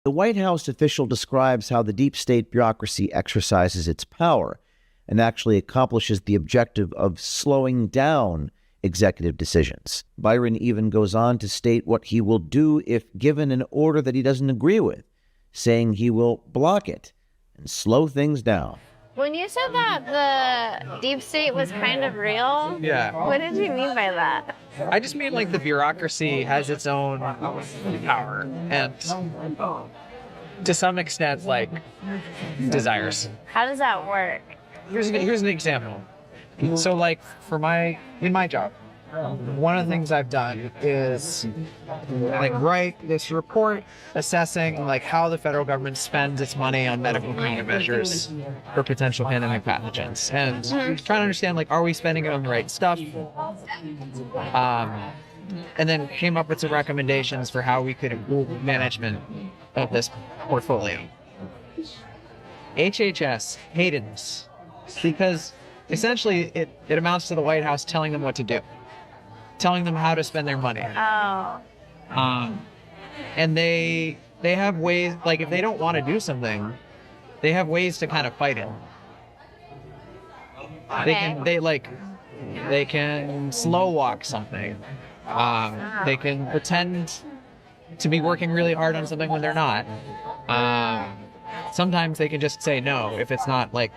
The White House official describes how the deep state bureaucracy exercises its power and actually accomplishes the objective of slowing down executive decisions. Byron even goes on to state what he will do if given an order that he doesn't agree with, saying he will block it and slow things down. When you said that the deep state was kind of real, Yeah. what did you mean by that? I just mean like the bureaucracy has its own power and to some extent like desires. How does that work? Here's an example. So like in my job, one of the things I've done is like write this report assessing like how the federal government spends its money on medical countermeasures for potential pandemic pathogens, and trying to understand like, are we spending it on the right stuff? And then came up with some recommendations for how we could improve management of this portfolio. HHS hated this because essentially it amounts to the White House telling them what to do, telling them how to spend their money. Oh. And they have ways, like if they don't want to do something, they have ways to kind of fight it. They can slow walk something. They can pretend to be working really hard on something when they're not. Sometimes they can just say no if it's not like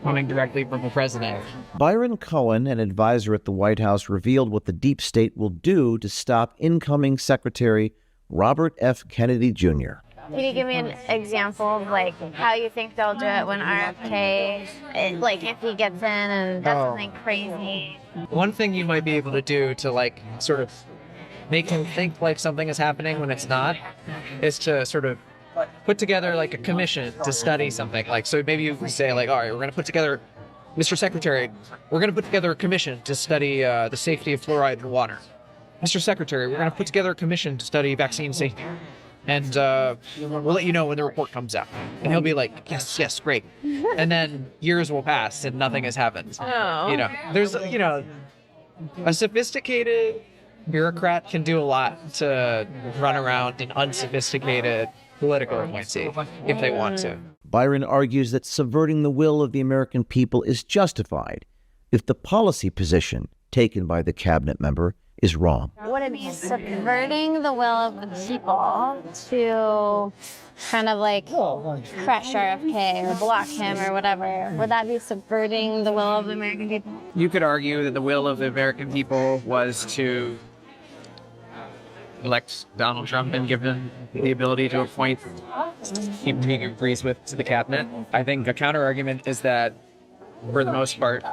coming directly from the president. Byron Cohen, an advisor at the White House, revealed what the deep state will do to stop incoming Secretary Robert F. Kennedy Jr. Can you give me an example of like how you think they'll do it when RFK, like if he gets in and does something crazy? One thing you might be able to do to like sort of make him think like something is happening when it's not is to sort of put together like a commission to study something. Like, so maybe you can say like, all right, we're going to put together, Mr. Secretary, we're going to put together a commission to study the safety of fluoride in water. Mr. Secretary, we're going to put together a commission to study vaccine safety. And we'll let you know when the report comes out. And he'll be like, yes, great. And then years will pass and nothing has happened. Oh. You know, there's, you know, a sophisticated bureaucrat can do a lot to run around an unsophisticated political appointee if they want to. Byron argues that subverting the will of the American people is justified if the policy position taken by the cabinet member is wrong. Would it be subverting the will of the people to kind of like crush RFK or block him or whatever? Would that be subverting the will of the American people? You could argue that the will of the American people was to elect Donald Trump and give him the ability to appoint people he agrees with to the cabinet. I think a counter argument is that, for the most part,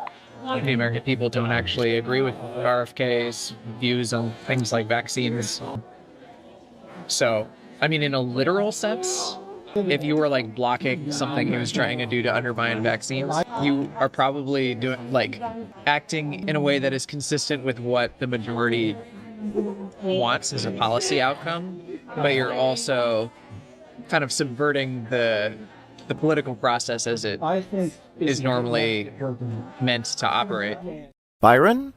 the American people don't actually agree with RFK's views on things like vaccines. So, I mean, in a literal sense, if you were like blocking something he was trying to do to undermine vaccines, you are probably doing like acting in a way that is consistent with what the majority wants as a policy outcome, but you're also kind of subverting the political process as it is normally meant to operate. Byron?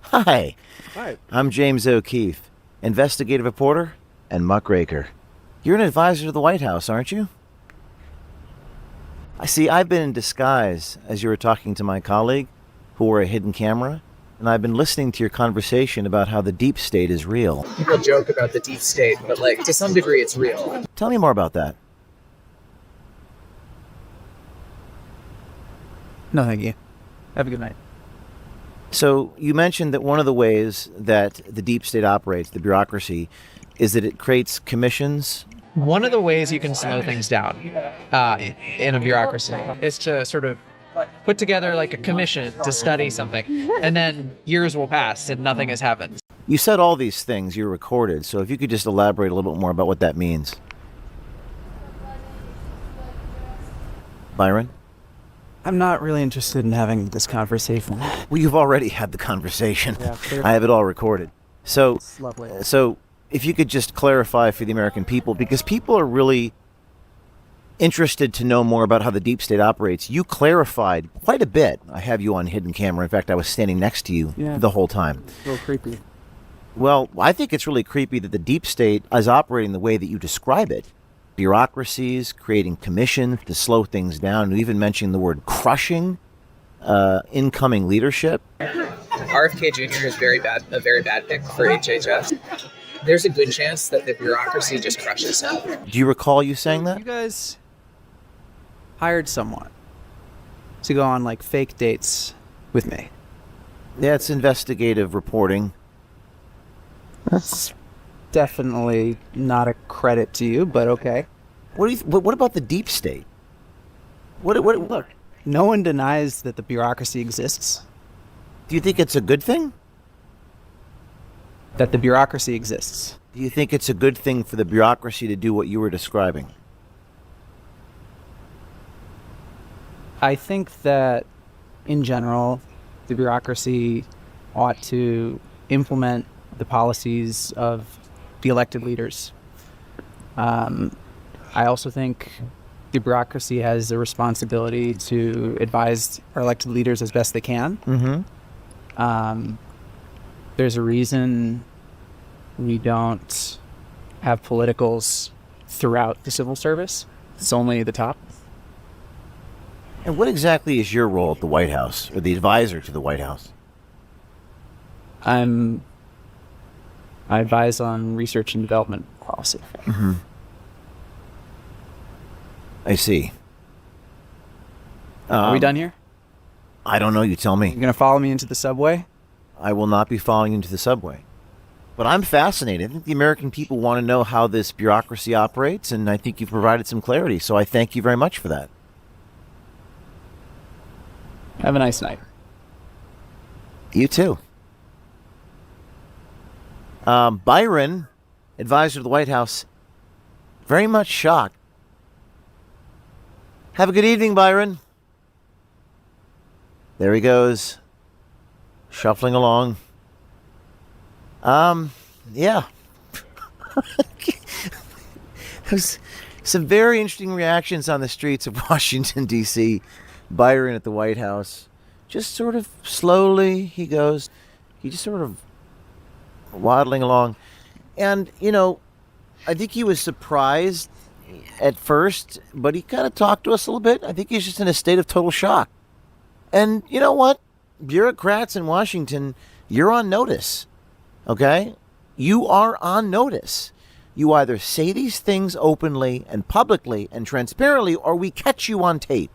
Hi. Hi. I'm James O'Keefe, investigative reporter and muckraker. You're an advisor to the White House, aren't you? I see I've been in disguise as you were talking to my colleague, who wore a hidden camera, and I've been listening to your conversation about how the deep state is real. People joke about the deep state, but like to some degree it's real. Tell me more about that. No, thank you. Have a good night. So you mentioned that one of the ways that the deep state operates, the bureaucracy, is that it creates commissions. One of the ways you can slow things down in a bureaucracy is to sort of put together like a commission to study something, and then years will pass and nothing has happened. You said all these things, you recorded, so if you could just elaborate a little bit more about what that means. Byron? I'm not really interested in having this conversation. Well, you've already had the conversation. Yeah, clear. I have it all recorded. So, It's lovely. so if you could just clarify for the American people, because people are really interested to know more about how the deep state operates. You clarified quite a bit. I have you on hidden camera. In fact, I was standing next to you the whole time. It's a little creepy. Well, I think it's really creepy that the deep state is operating the way that you describe it, bureaucracies, creating commissions to slow things down. You even mentioned the word crushing incoming leadership. RFK Jr. is a very bad pick for HHS. There's a good chance that the bureaucracy just crushes him. Do you recall you saying that? You guys hired someone to go on like fake dates with me. Yeah, it's investigative reporting. That's definitely not a credit to you, but okay. What about the deep state? Look, no one denies that the bureaucracy exists. Do you think it's a good thing? That the bureaucracy exists. Do you think it's a good thing for the bureaucracy to do what you were describing? I think that, in general, the bureaucracy ought to implement the policies of the elected leaders. I also think the bureaucracy has a responsibility to advise our elected leaders as best they can. Mm-hmm. There's a reason we don't have politicals throughout the civil service. It's only the top. And what exactly is your role at the White House, or the advisor to the White House? I advise on research and development policy. Mm-hmm. I see. Are we done here? I don't know. You tell me. You're going to follow me into the subway? I will not be following you into the subway. But I'm fascinated. I think the American people want to know how this bureaucracy operates, and I think you've provided some clarity. So I thank you very much for that. Have a nice night. You too. Byron, advisor to the White House, very much shocked. Have a good evening, Byron. There he goes, shuffling along. Yeah. There's some very interesting reactions on the streets of Washington, D.C. Byron at the White House. Just sort of slowly he goes. He just sort of waddling along. And, you know, I think he was surprised at first, but he kind of talked to us a little bit. I think he's just in a state of total shock. And you know what? Bureaucrats in Washington, you're on notice. Okay? You are on notice. You either say these things openly and publicly and transparently, or we catch you on tape,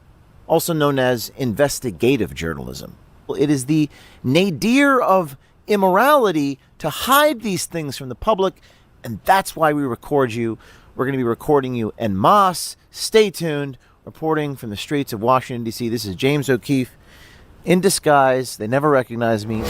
also known as investigative journalism. It is the nadir of immorality to hide these things from the public, and that's why we record you. We're going to be recording you en masse. Stay tuned. Reporting from the streets of Washington, D.C. This is James O'Keefe in disguise. They never recognize me.